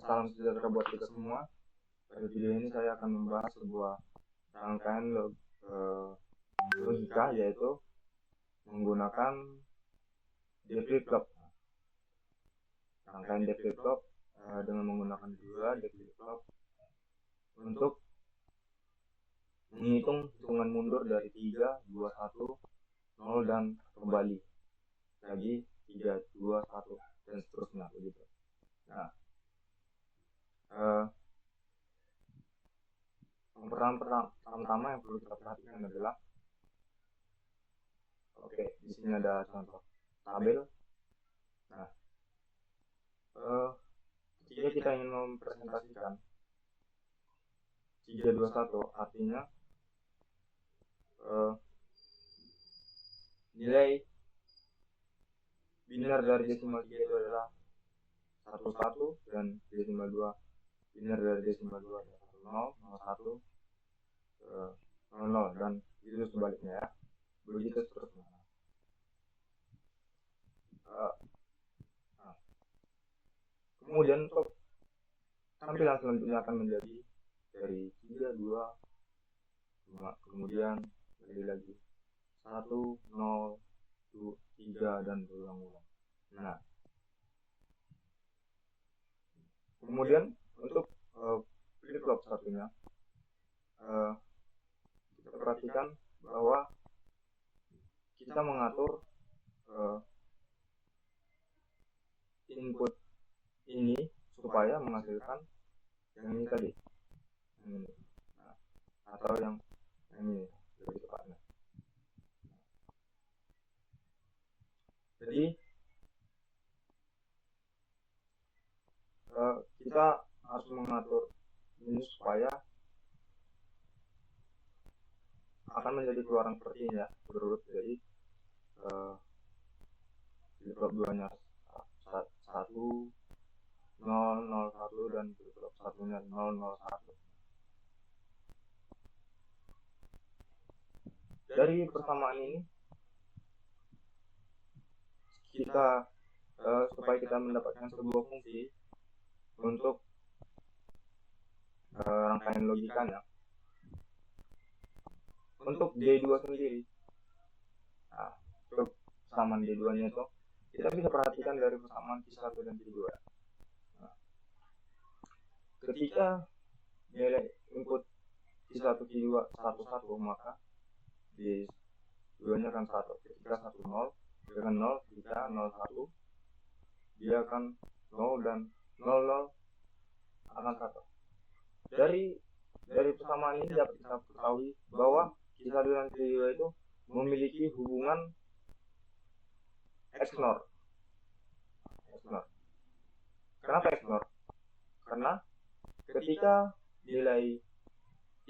Salam sejahtera buat kita semua. Pada video ini saya akan membahas sebuah rangkaian logika, yaitu menggunakan D flip-flop. Rangkaian D flip-flop dengan menggunakan dua D flip-flop untuk menghitung hitungan mundur dari 3, 2, 1, 0 dan kembali lagi 3, 2, 1 dan seterusnya begitu. Nah, yang pertama yang perlu kita perhatikan adalah, di sini ada contoh tabel. Nah, ketika kita ingin mempresentasikan 3, 2, 1, artinya nilai biner dari desimal 3 itu adalah 11 dan desimal 2 biner dari desimal 2 adalah 0, 01, 00 dan itu sebaliknya ya. Begitu seterusnya. Kemudian untuk tampilan selanjutnya akan menjadi dari 3, 2, 5, kemudian lagi 1, 0, 2, 3 dan berulang-ulang. Nah, kemudian untuk flip-flop satunya, kita perhatikan bahwa kita mengatur input ini supaya menghasilkan yang ini tadi, yang ini. Nah, atau yang ini lebih tepatnya. Jadi kita harus mengatur ini supaya akan menjadi keluaran seperti ini ya, berurut. Jadi flip-flop 2-nya 1, 0, 0, 1 dan flip-flop 1-nya 0, 0, 1. Dari persamaan ini kita supaya kita mendapatkan sebuah fungsi untuk rangkaian logikanya. Untuk D2 sendiri, nah, untuk persamaan D2-nya itu kita bisa perhatikan dari persamaan Q1 dan Q2. Nah, ketika nilai input Q1, Q2 1, maka D2-nya akan 1. Ketika 1, 0, dia akan 0. Ketika 0, 1, dia akan 0 dan 0, 0 akan 1. Dari persamaan ini dapat kita ketahui bahwa Q1 dan Q2 itu memiliki hubungan XNOR. Kenapa XNOR? Karena ketika nilai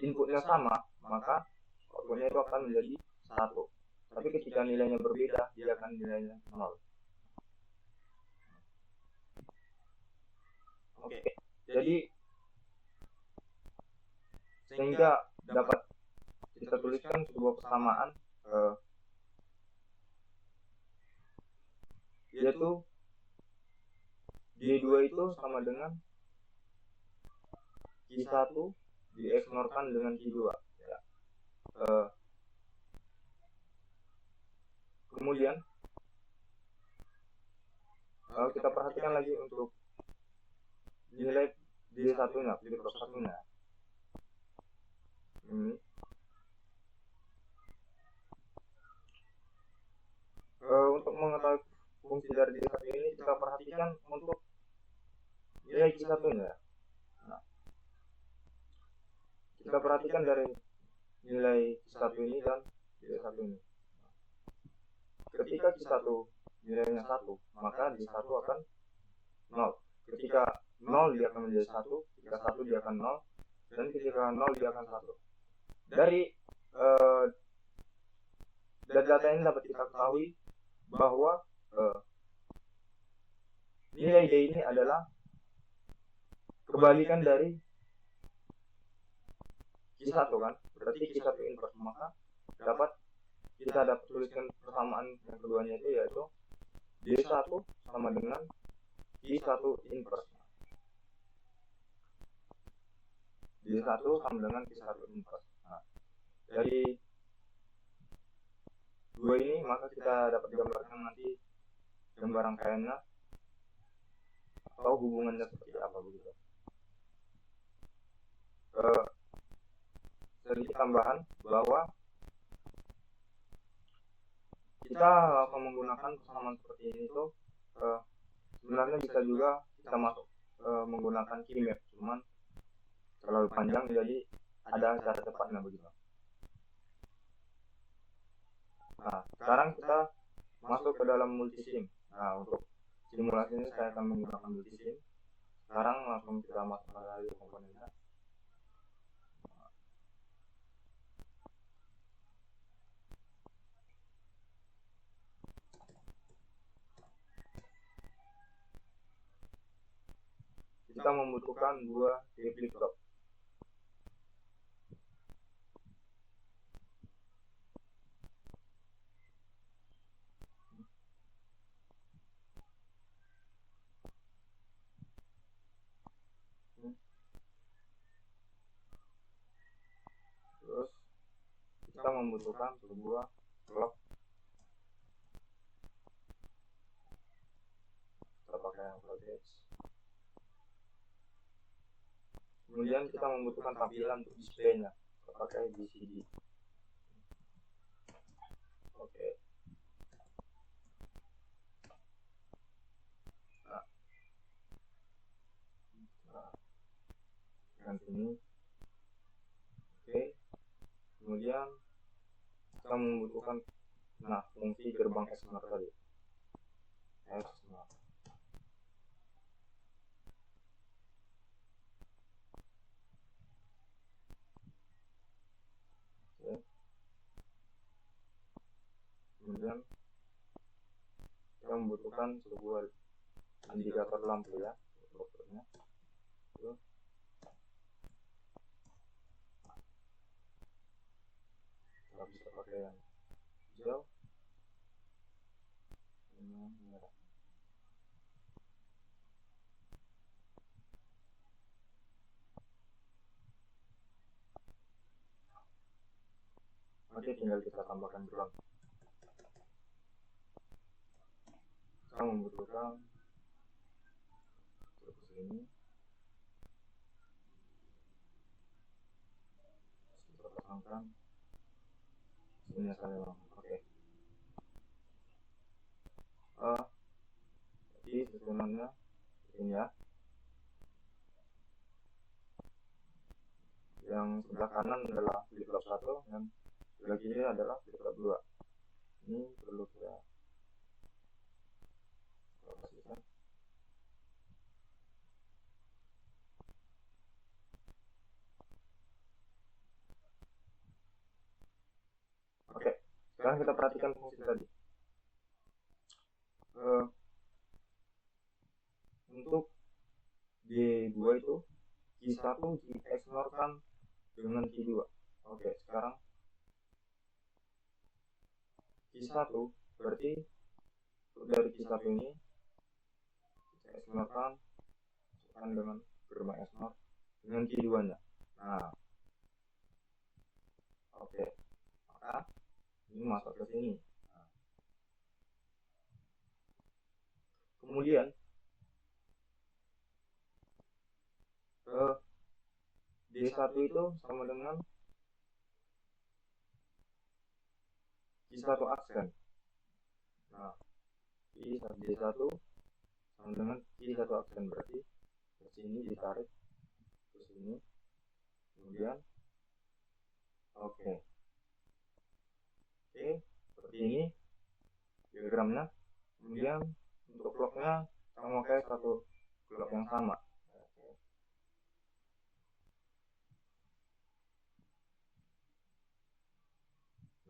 inputnya sama, maka outputnya itu akan menjadi 1. Tapi ketika nilainya berbeda, dia akan nilainya 0. Jadi sehingga dapat kita tuliskan sebuah persamaan, yaitu D2 itu sama dengan Q1 di-XNOR-kan dengan Q2 ya. Kemudian kita perhatikan lagi untuk nilai D1-nya, flip-flop 1-nya. Ini untuk mengetahui fungsi dari D1 ini kita perhatikan untuk nilai Q1-nya. Nah, kita perhatikan dari nilai Q1 ini dan D1 ini. Ketika Q1 nilainya 1, maka D1 akan 0. Ketika 0 dia akan menjadi 1, ketika 1 dia akan 0, dan ketika 0 dia akan 1. Dari data ini dapat kita ketahui bahwa nilai D ini adalah kebalikan dari Q1 kan, berarti Q1 inverse, maka kita dapat tuliskan persamaan yang keduanya itu yaitu D1 sama dengan Q1 inverse. D1 sama dengan Q1 4. Nah, dari dua ini maka kita dapat digambarkan nanti gambar rangkaiannya atau hubungannya seperti apa begitu. Sedikit tambahan bahwa kita menggunakan persamaan seperti ini tuh sebenarnya bisa juga kita masuk menggunakan keymap, cuman terlalu panjang jadi ada cara cepatnya begitu. Nah, sekarang kita masuk ke dalam multisim. Nah, untuk simulasi ini saya akan menggunakan multisim. Sekarang langsung kita masuk ke komponennya. Kita membutuhkan dua flip-flop. Terus kita membutuhkan sebuah clock. Kita pakai yang voltage. Kemudian kita membutuhkan tampilan untuk display-nya. Kita pakai BCD. Oke. Nah, sini. Oke. Kemudian kita membutuhkan fungsi gerbang XNOR tadi. XNOR. Oke. Kemudian kita membutuhkan sebuah indikator lampu ya, dokternya. Kita bisa pakai yang hijau, yang merah. Oke, tinggal kita tambahkan ground. Kita membutuhkan terus ini. Kita pasangkan sini saya. Oke. Jadi susunannya ini ya. Yang sebelah kanan adalah flip-flop 1 dan sebelah kiri adalah flip-flop 2. Ini perlu kita pastikan. Oke, sekarang kita perhatikan fungsi tadi. Untuk D2 itu Q1 di-XNOR-kan dengan Q2. Oke, sekarang Q1 berarti dari Q1 ini kita XNOR-kan dengan gerbang XNOR dengan Q2 nya. Nah, oke, maka ini masuk ke sini. Nah. Kemudian D1 itu sama dengan Q1 aksen. Nah, D1 sama dengan Q1 aksen, berarti ke sini ditarik ke sini. Kemudian oke, seperti ini diagramnya. Kemudian untuk clocknya kita memakai satu clock yang sama.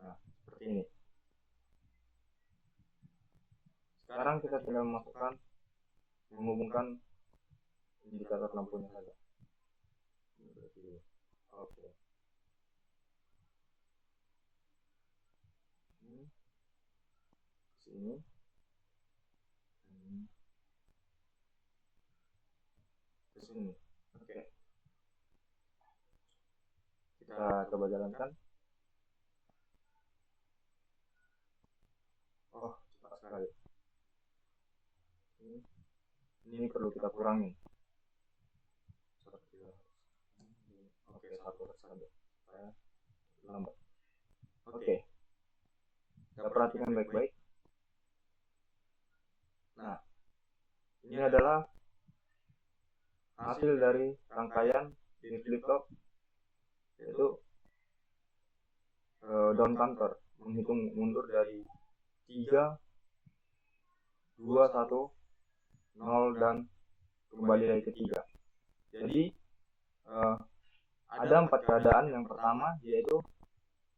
Nah, seperti ini. Sekarang kita tinggal menghubungkan indikator lampunya saja. Oke. Sini. Ke sini. Oke. Kita coba jalankan. Oh, cepat sekali. Ini perlu kita kurangi. Oke, satu saja. Lambat. Oke. Kita perhatikan baik-baik. Nah, ini adalah hasil dari rangkaian di flip-flop, yaitu down counter, menghitung mundur dari 3, 2, 1, 0 dan kembali lagi ke 3. Jadi ada 4 keadaan. Yang pertama yaitu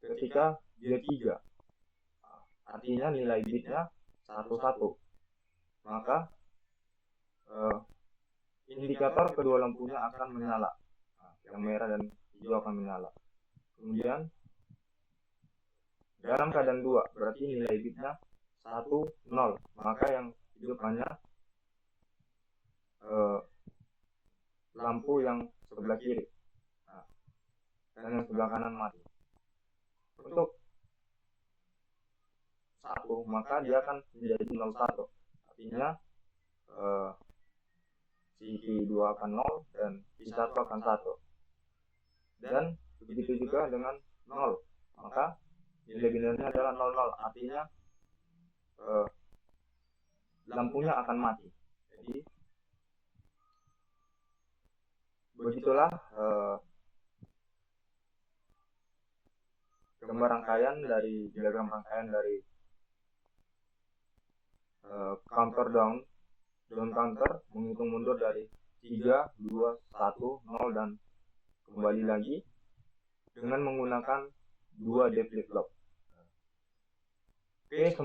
ketika dia 3, artinya nilai bitnya 11, maka indikator kedua lampunya akan menyala. Yang merah dan hijau akan menyala. Kemudian dalam keadaan 2, berarti nilai bitnya 1, 0, maka yang hidup hanya lampu yang sebelah kiri, dan yang sebelah kanan mati. Untuk 1, maka dia akan menjadi 01, artinya si Q2 akan 0 dan Q1 akan 1. Dan begitu juga dengan 0, maka nilai binarnya adalah 00, artinya lampunya akan mati. Jadi begitulah gambar rangkaian dari diagram rangkaian dari counter down counter, menghitung mundur dari 3, 2, 1, 0 dan kembali lagi dengan menggunakan 2 D flip flop. Oke, semua